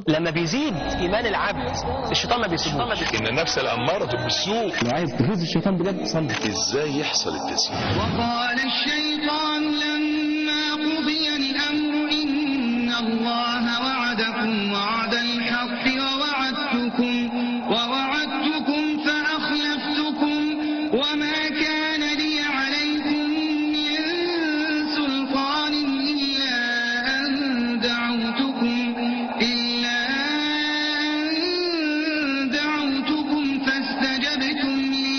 لما بيزيد ايمان العبد الشيطان ما بيسيبوش. ان النفس الاماره بالسوء. لو عايز تفوز الشيطان بجد صلي. ازاي يحصل التزيين؟ وقال الشيطان لما قضي الامر ان الله وعدكم وعد الحق ووعدتكم فاخلفتكم وما كان لي عليكم من سلطان الا ان دعوتكم فاستجبتم لي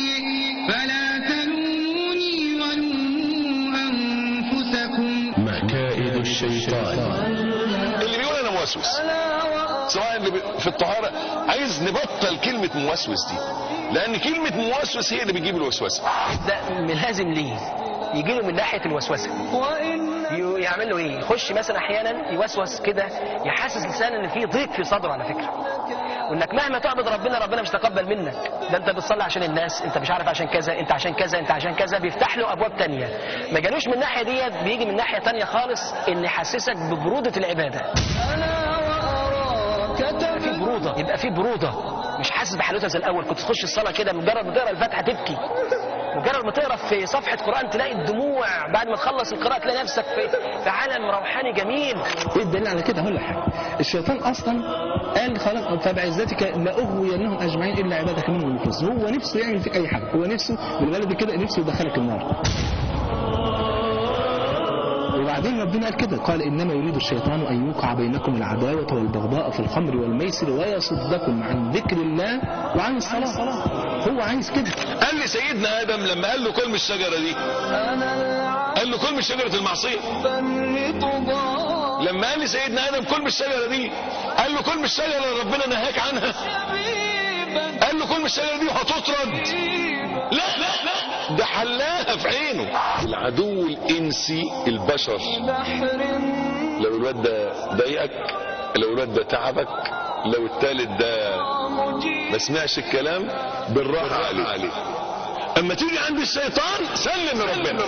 فلا تلوموني ولوموا انفسكم. مكائد الشيطان. اللي بيقول انا موسوس سواء اللي في الطهارة عايز نبطل كلمة موسوس دي، لان كلمة موسوس هي اللي بيجيب الوسوسة. ده لازم ليه يجي له من ناحية الوسوسة. يعمل له ايه؟ يخش مثلا احيانا يوسوس كده، يحسس لسان ان في ضيق في صدره على فكرة، وانك مهما تعبد ربنا مش تقبل منك. ده انت بتصلي عشان الناس، انت مش عارف عشان كذا، انت عشان كذا، انت عشان كذا. بيفتح له ابواب تانية. ما جالوش من الناحية ديت، بيجي من ناحية تانية خالص، ان يحسسك ببرودة العبادة. في برودة، يبقى في برودة، مش حاسس بحالتها زي الاول. كنت تخش الصلاة كده مجرد ما تقرا الفاتحة تبكي، مجرد ما تقرا في صفحة قرآن تلاقي الدموع، بعد ما تخلص القراءة تلاقي نفسك في عالم روحاني جميل. ايه الدليل على كده؟ هقول لك حاجه. الشيطان اصلا قال خلاص فبعزتك لاغوينهم اجمعين الا عبادك منهم المخلصين. هو نفسه يعمل فيك اي حاجه، هو نفسه بالبلد كده نفسه يدخلك النار. وبعدين ربنا قال كده، قال انما يريد الشيطان ان يوقع بينكم العداوه والبغضاء في الخمر والميسر ويصدكم عن ذكر الله وعن الصلاه. هو عايز كده. قال لي سيدنا ادم لما قال له كل من الشجره دي، قال له كل من شجره المعصيه. لما قال لي سيدنا ادم كل من الشجره دي، قال له كل من الشجره اللي ربنا نهاك عنها. قال له كل من الشجره دي وهتطرد. لا لا لا، ده حلاها في عينه. العدو الانسي البشر. لو الواد ده ضايقك، لو الواد ده تعبك، لو التالت ده ما سمعش الكلام، بالراحه عليه. اما تيجي عند الشيطان سلم لربنا.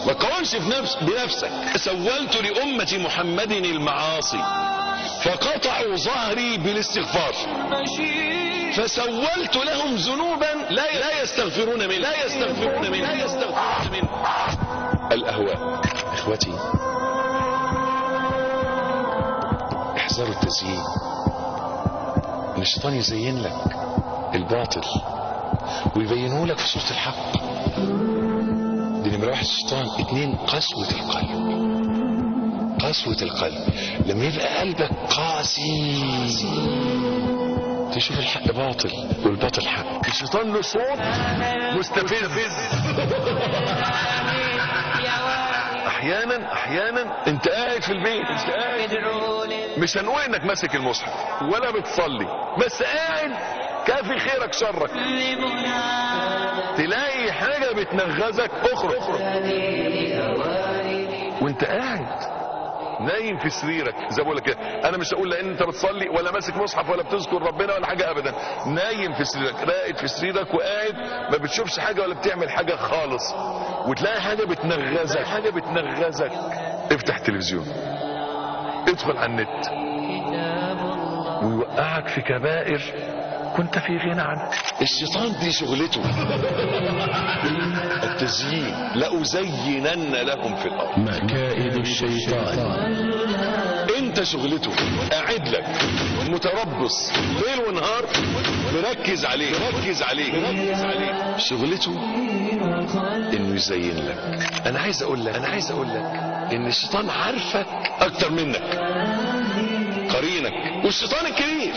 ما تقاومش بنفسك. سولت لأمة محمد المعاصي فقطعوا ظهري بالاستغفار، فسولت لهم ذنوبا لا يستغفرون منه. الأهواء. إخوتي احذروا التزيين. ان الشيطان يزين لك الباطل ويبينه لك في صورة الحق. دي نمرة واحد الشيطان. 2 قسوة القلب. لما يبقى قلبك قاسي تشوف الحق باطل والباطل حق. الشيطان له صوت مستفز. احيانا انت قاعد في البيت، مش هنقول انك ماسك المصحف ولا بتصلي، بس قاعد كافي خيرك شرك، تلاقي حاجة بتنغزك اخرج وانت قاعد نايم في سريرك. زي بقول لك كده، انا مش هقول لان انت بتصلي ولا ماسك مصحف ولا بتذكر ربنا ولا حاجه ابدا. نايم في سريرك، راقد في سريرك وقاعد ما بتشوفش حاجه ولا بتعمل حاجه خالص، وتلاقي حاجه بتنغزك. افتح تلفزيون، ادخل على النت، ويوقعك في كبائر كنت في غنى عنها. الشيطان دي شغلته التزيين. لأزينن لهم في الأرض. مكائد الشيطان. انت شغلته قاعد لك متربص ليل ونهار، مركز عليه. شغلته انه يزين لك. انا عايز اقول لك ان الشيطان عارفك اكتر منك، قرينك والشيطان الكبير،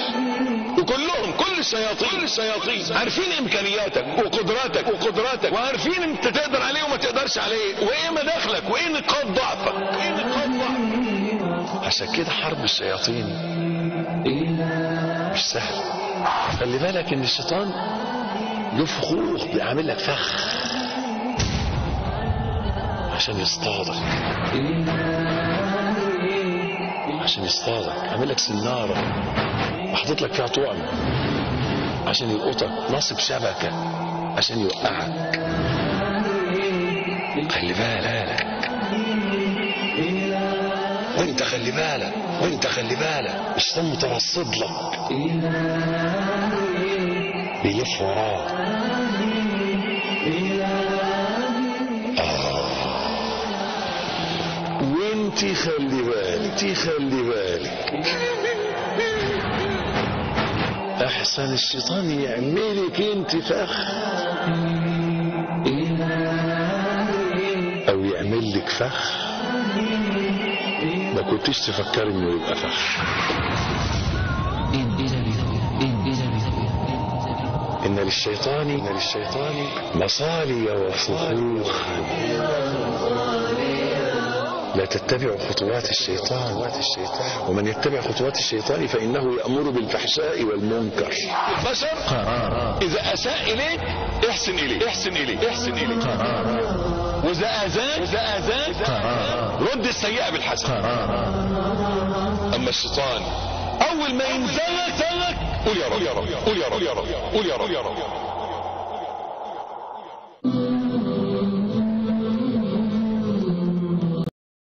وكلهم كل الشياطين عارفين امكانياتك وقدراتك وعارفين انت تقدر عليه وما تقدرش عليه، وايه مداخلك وايه نقاط ضعفك. عشان كده حرب الشياطين مش سهل. خلي بالك ان الشيطان له فخوخ، بيعمل لك فخ عشان يصطادك، عامل لك سنارة وحاطط لك فيها طعم عشان يلقطك، نصب شبكة عشان يوقعك. خلي بالك خلي بالك، وانت خلي بالك، الشيطان مترصد لك بيلف وراك. وانت خلي بالك، خلي بالك، احسن الشيطان يعملك انت فخ او يعمل لك فخ ما كنتش تفكر انه يبقى فخ. ان للشيطان مصالي وفخوخ، لا تتبعوا خطوات الشيطان، ومن يتبع خطوات الشيطان فإنه يأمر بالفحشاء والمنكر. بشر إذا أساء إليك احسن إليه، وإذا أذاك رد السيئة بالحسنة. أما الشيطان أول ما ينزلك قول يا رب، قول يا رب، قول يا رب، قول يا رب.